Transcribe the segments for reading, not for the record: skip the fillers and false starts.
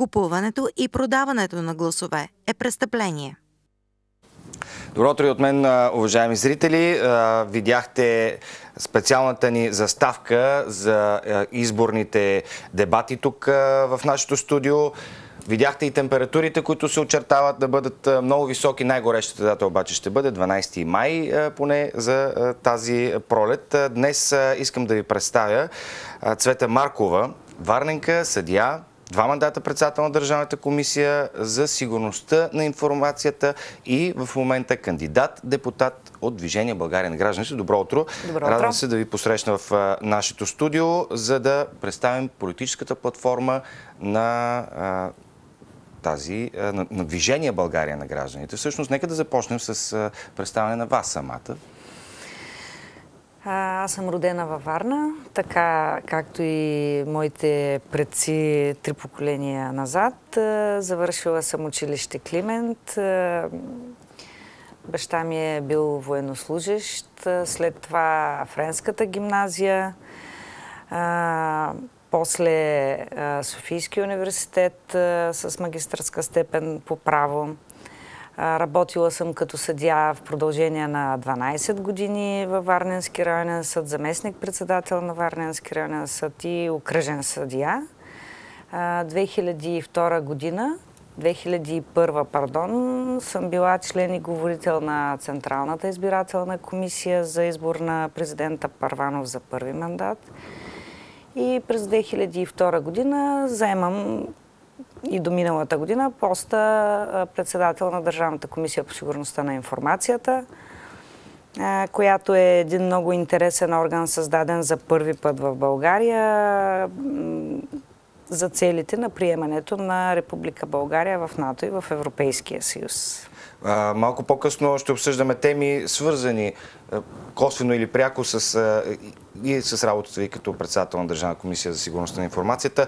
купуването и продаването на гласове е престъпление. Добро утро и от мен, уважаеми зрители. Видяхте специалната ни заставка за изборните дебати тук в нашото студио. Видяхте и температурите, които се очертават да бъдат много високи. Най-горещата дата обаче ще бъде 12 май, поне за тази пролет. Днес искам да ви представя Цвета Маркова, варненка, съдия, 2 мандата председател на Държавната комисия за сигурността на информацията и в момента кандидат, депутат от Движение България на гражданите. Добро утро! Радвам се да ви посрещна в нашето студио, за да представим политическата платформа на на Движение България на гражданите. Всъщност, нека да започнем с представяне на вас самата. Аз съм родена във Варна, така както и моите предци 3 поколения назад. Завършила съм училище Климент. Баща ми е бил военнослужещ, след това Френската гимназия, после Софийския университет с магистърска степен по право. Работила съм като съдия в продължение на 12 години във Варненски районен съд, заместник-председател на Варненски районен съд и окръжен съдия. 2001, съм била член и говорител на Централната избирателна комисия за избор на президента Първанов за първи мандат. И през 2002 година заемам и до миналата година поста председател на Държавната комисия по сигурността на информацията, която е един много интересен орган, създаден за първи път в България за целите на приемането на Република България в НАТО и в Европейския съюз. Малко по-късно ще обсъждаме теми, свързани косвено или пряко с работата ви като председател на Държавна комисия за сигурност на информацията.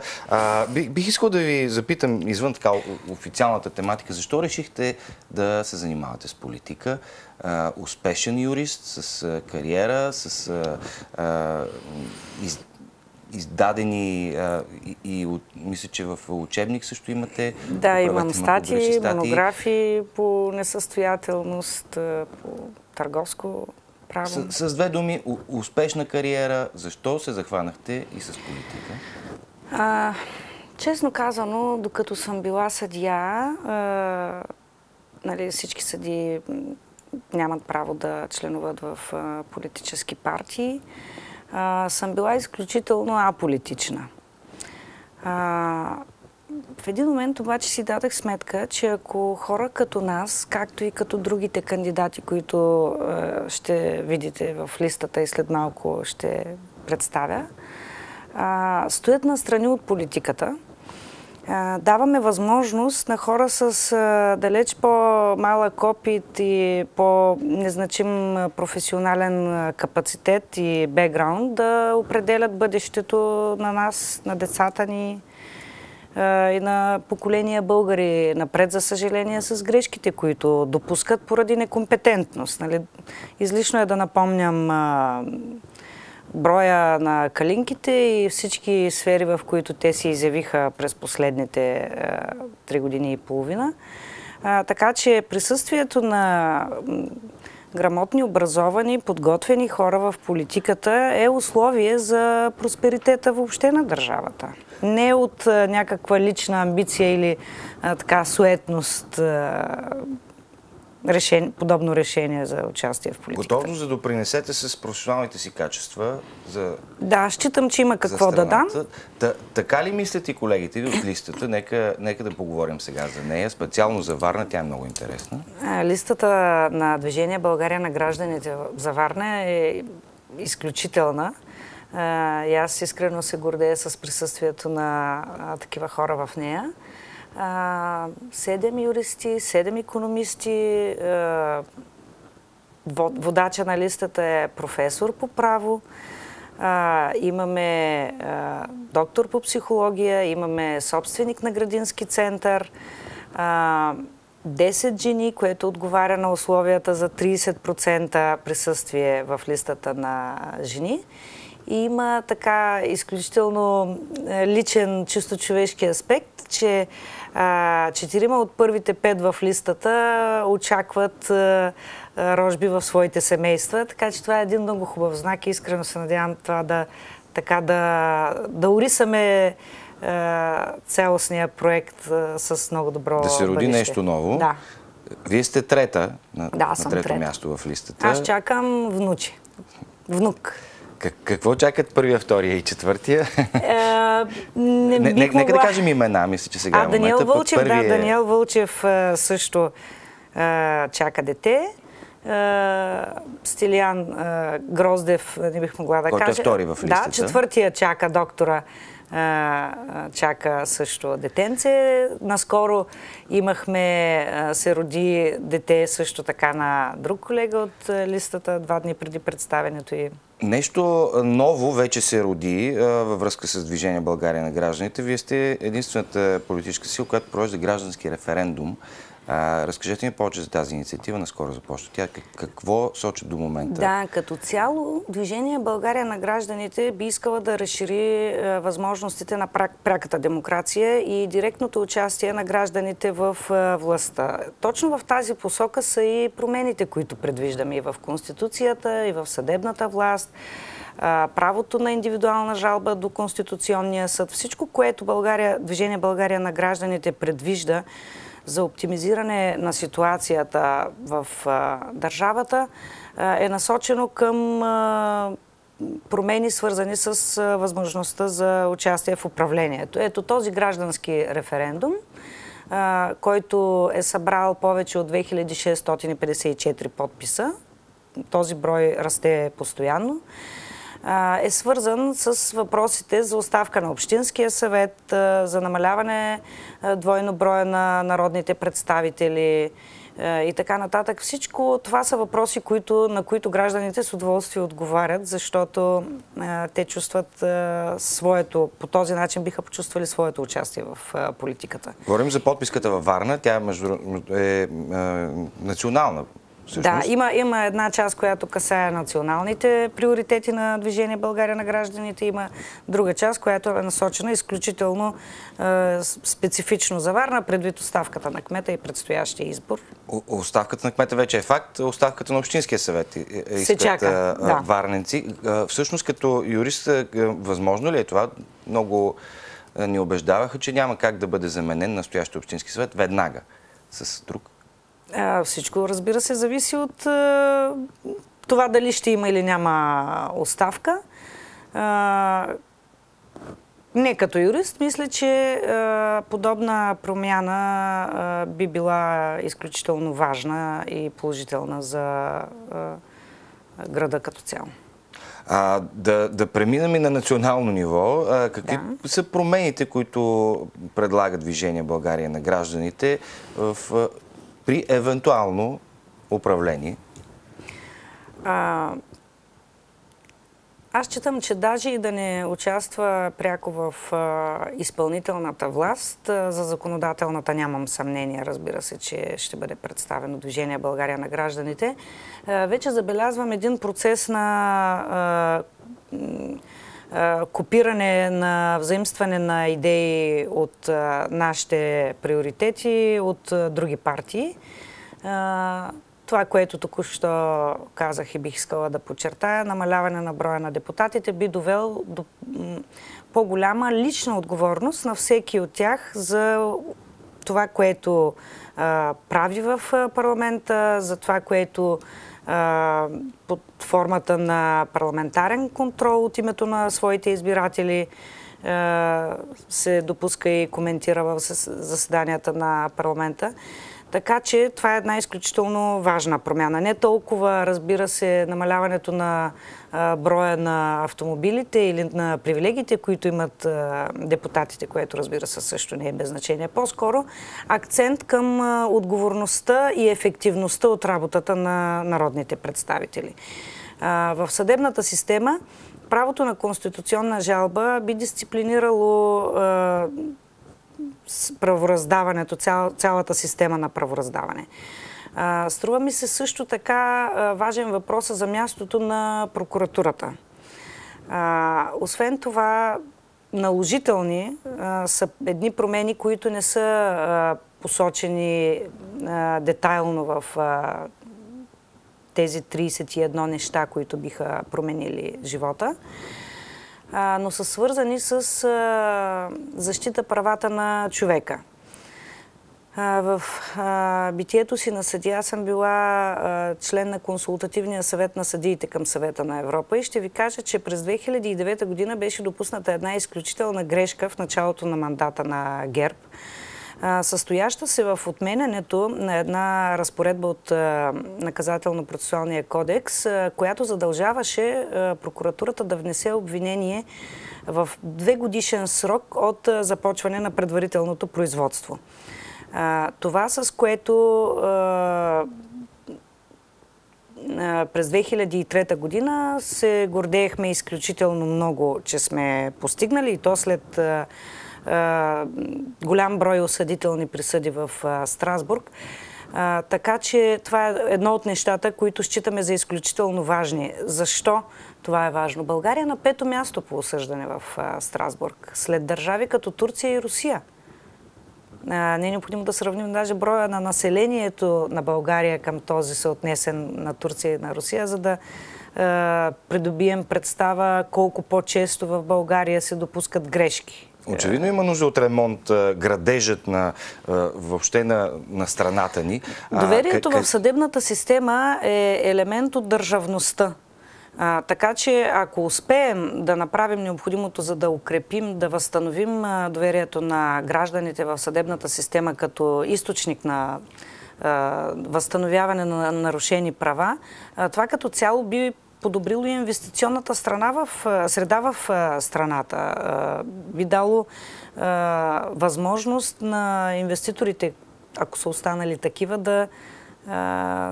Бих искал да ви запитам, извън така официалната тематика, защо решихте да се занимавате с политика? Успешен юрист, с кариера, с издадени и мисля, че в учебник също имате. Да, имам статии, монографии по несъстоятелност, по търговско право. С 2 думи, успешна кариера, защо се захванахте и с политика? Честно казано, докато съм била съдия, всички съдии нямат право да членуват в политически партии. Съм била изключително аполитична. В един момент обаче си дадах сметка, че ако хора като нас, както и като другите кандидати, които ще видите в листата и след малко ще представя, стоят настрани от политиката, даваме възможност на хора с далеч по-малък опит и по-незначим професионален капацитет и бекграунд да определят бъдещето на нас, на децата ни и на поколения българи напред, за съжаление, с грешките, които допускат поради некомпетентност. Излишно е да напомням броя на калинките и всички сфери, в които те се изявиха през последните 3 години и половина. Така че присъствието на грамотни, образовани, подготвени хора в политиката е условие за просперитета въобще на държавата. Не от някаква лична амбиция или суетност, подобно решение за участие в политиката. Готовност да допринесете с професионалните си качества за Да, считам, че има какво да дам. Така ли мислят и колегите ви от листата? Нека да поговорим сега за нея. Специално за Варна, тя е много интересна. Листата на Движение България на гражданите за Варна е изключителна. И аз искрено се гордея с присъствието на такива хора в нея. 7 юристи, 7 икономисти, водача на листата е професор по право, имаме доктор по психология, имаме собственик на градински център, 10 жени, което отговаря на условията за 30% присъствие в листата на жени. И има така изключително личен, чисто човешки аспект, че 4 от първите 5 в листата очакват рожби в своите семейства, така че това е един много хубав знак и искрено се надявам това да орисаме цялостния проект с много добро Да се роди бъдеще. нещо ново. Да. Вие сте трета на съм трето трета. място в листата. Аз чакам внук. Какво чакат първия, втория и четвъртия? Нека да кажем имена, мисля, че сега е момента. Даниел Вълчев също чака дете. Стилиян Гроздев, не бих могла да кажа. Който е втори в листата. Да, четвъртия чака доктора, чака също детенце. Наскоро се роди дете също така на друг колега от листата, 2 дни преди представенето й. Нещо ново вече се роди във връзка с Движение България на гражданите. Вие сте единствената политическа сила, която провежда граждански референдум. Разкажете ми повече за тази инициатива. Наскоро започва тя. Какво сочи до момента? Да, като цяло Движение България на гражданите би искала да разшири възможностите на пряката демокрация и директното участие на гражданите в властта. Точно в тази посока са и промените, които предвиждаме и в Конституцията, и в съдебната власт, правото на индивидуална жалба до Конституционния съд. Всичко, което Движение България на гражданите предвижда за оптимизиране на ситуацията в държавата, е насочено към промени, свързани с възможността за участие в управлението. Ето този граждански референдум, който е събрал повече от 2654 подписа, този брой расте постоянно, е свързан с въпросите за оставка на Общинския съвет, за намаляване двойно броя на народните представители и така нататък. Всичко това са въпроси, на които гражданите с удоволствие отговарят, защото те чувстват по този начин биха почувствали своето участие в политиката. Говорим за подписката във Варна. Тя е национална. Да, има една част, която касае националните приоритети на Движение България на гражданите. Има друга част, която е насочена изключително специфично за Варна, предвид оставката на кмета и предстоящия избор. Оставката на кмета вече е факт. Оставката на Общинския съвет се чака, варненци. Всъщност, като юрист, възможно ли е това? Много ни убеждаваха, че няма как да бъде заменен настоящия Общински съвет веднага с друг. Всичко, разбира се, зависи от това дали ще има или няма оставка. Не като юрист, мисля, че подобна промяна би била изключително важна и положителна за града като цяло. Да преминем и на национално ниво. Какви са промените, които предлага Движение България на гражданите при евентуално управление? Аз считам, че даже и да не участва пряко в изпълнителната власт, за законодателната нямам съмнение, разбира се, че ще бъде представено Движение България на гражданите. Вече забелязвам един процес на копиране, на взаимстване на идеи от нашите приоритети, от други партии. Това, което току-що казах и бих искала да подчертая, намаляване на броя на депутатите би довел до по-голяма лична отговорност на всеки от тях за това, което прави в парламента, за това, което под формата на парламентарен контрол от името на своите избиратели се допуска и коментира в заседанията на парламента. Така че това е една изключително важна промяна. Не толкова, разбира се, намаляването на броя на автомобилите или на привилегиите, които имат депутатите, което, разбира се, също не е без значение. По-скоро акцент към отговорността и ефективността от работата на народните представители. В съдебната система правото на конституционна жалба би дисциплинирало правораздаването, цялата система на правораздаване. Струва ми се също така важен въпрос за мястото на прокуратурата. Освен това, наложителни са едни промени, които не са посочени детайлно в тези 31 неща, които биха променили живота, но са свързани с защита правата на човека. В битието си на съдия съм била член на Консултативния съвет на съдиите към Съвета на Европа и ще ви кажа, че през 2009 година беше допусната една изключителна грешка в началото на мандата на ГЕРБ, състояща се в отменянето на една разпоредба от Наказателно-процесуалния кодекс, която задължаваше прокуратурата да внесе обвинение в 2-годишен срок от започване на предварителното производство. Това, с което през 2003 година се гордеехме изключително много, че сме постигнали, и то след голям брой осъдителни присъди в Страсбург. Така че това е едно от нещата, които считаме за изключително важни. Защо това е важно? България е на 5-то място по осъждане в Страсбург, след държави като Турция и Русия. Не е необходимо да сравним даже броя на населението на България към този съотнесен на Турция и на Русия, за да придобием представа колко по-често в България се допускат грешки. Очевидно има нужда от ремонт, градежът въобще на страната ни. Доверието в съдебната система е елемент от държавността. Така че ако успеем да направим необходимото, за да укрепим, да възстановим доверието на гражданите в съдебната система като източник на възстановяване на нарушени права, това като цяло би подобрило и инвестиционната среда в страната. Би дало възможност на инвеститорите, ако са останали такива,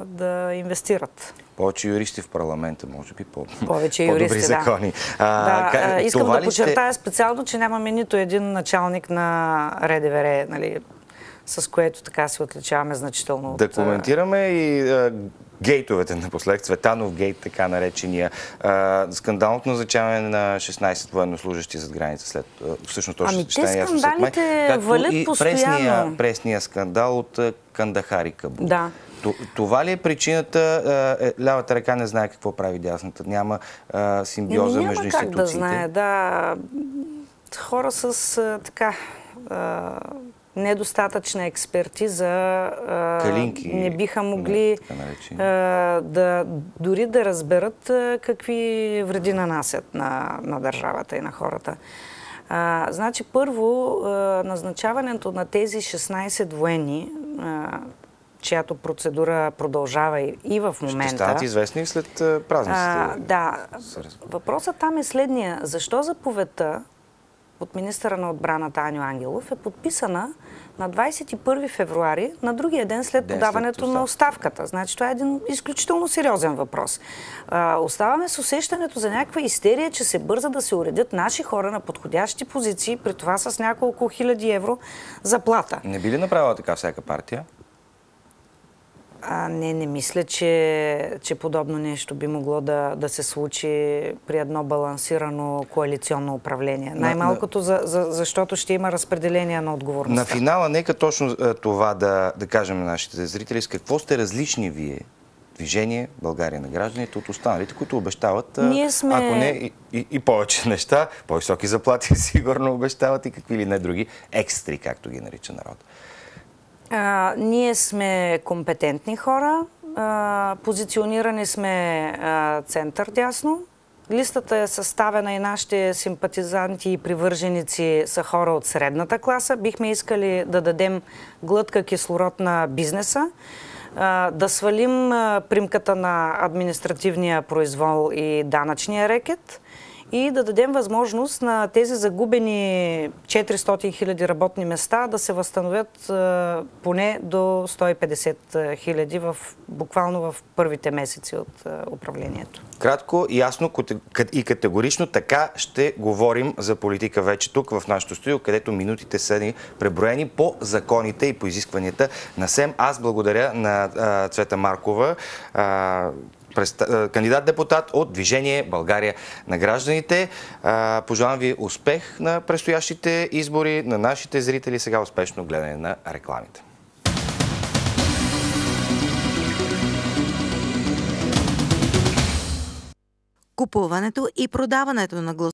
да инвестират. Повече юристи в парламента, може би, повече по-добри юристи, закони. Искам да подчертая специално, че нямаме нито един началник на РДВР, нали, с което така се отличаваме значително. Да коментираме и гейтовете напоследък, Цветанов гейт, така наречения, скандалното назначаване на 16 военнослужащи зад граница след всъщност то ще стане ясно след май. Скандалите валят постоянно. Пресния скандал от Кандахар и Кабул. Да. Това ли е причината? Лявата ръка не знае какво прави дясната. Няма симбиоза между институциите. Няма как да знае, да. Хора с така недостатъчна експертиза калинки, не биха могли дори да разберат какви вреди нанасят на държавата и на хората. Значи, първо, назначаването на тези 16 военни, чиято процедура продължава и в момента. Ще станат известни след празниците. Да. Въпросът там е следния. Защо заповедта от министъра на отбраната Аню Ангелов е подписана на 21 февруари, на другия ден след подаването на оставката? Значи това е един изключително сериозен въпрос. Оставаме с усещането за някаква истерия, че се бърза да се уредят наши хора на подходящи позиции, при това с няколко хиляди евро заплата. Не би ли направила така всяка партия? Не мисля, че подобно нещо би могло да се случи при едно балансирано коалиционно управление. Най-малкото, защото ще има разпределение на отговорността. На финала, нека точно това да кажем на нашите зрители. С какво сте различни вие, Движение България на гражданите, от останалите, които обещават, ако не и повече неща, по-високи заплати сигурно обещават и какви ли не други екстри, както ги нарича народ? Ние сме компетентни хора, позиционирани сме център-дясно. Листата е съставена и нашите симпатизанти и привърженици са хора от средната класа. Бихме искали да дадем глътка кислород на бизнеса, да свалим примката на административния произвол и данъчния рекет и да дадем възможност на тези загубени 400 хиляди работни места да се възстановят поне до 150 хиляди буквално в първите месеци от управлението. Кратко, ясно и категорично така ще говорим за политика вече тук в нашото студио, където минутите са ни преброени по законите и по изискванията на СЕМ. Аз благодаря на Цвета Маркова, кандидат-депутат от Движение България на гражданите. Пожелавам ви успех на предстоящите избори, на нашите зрители. Сега успешно гледане на рекламите. Купуването и продаването на гласове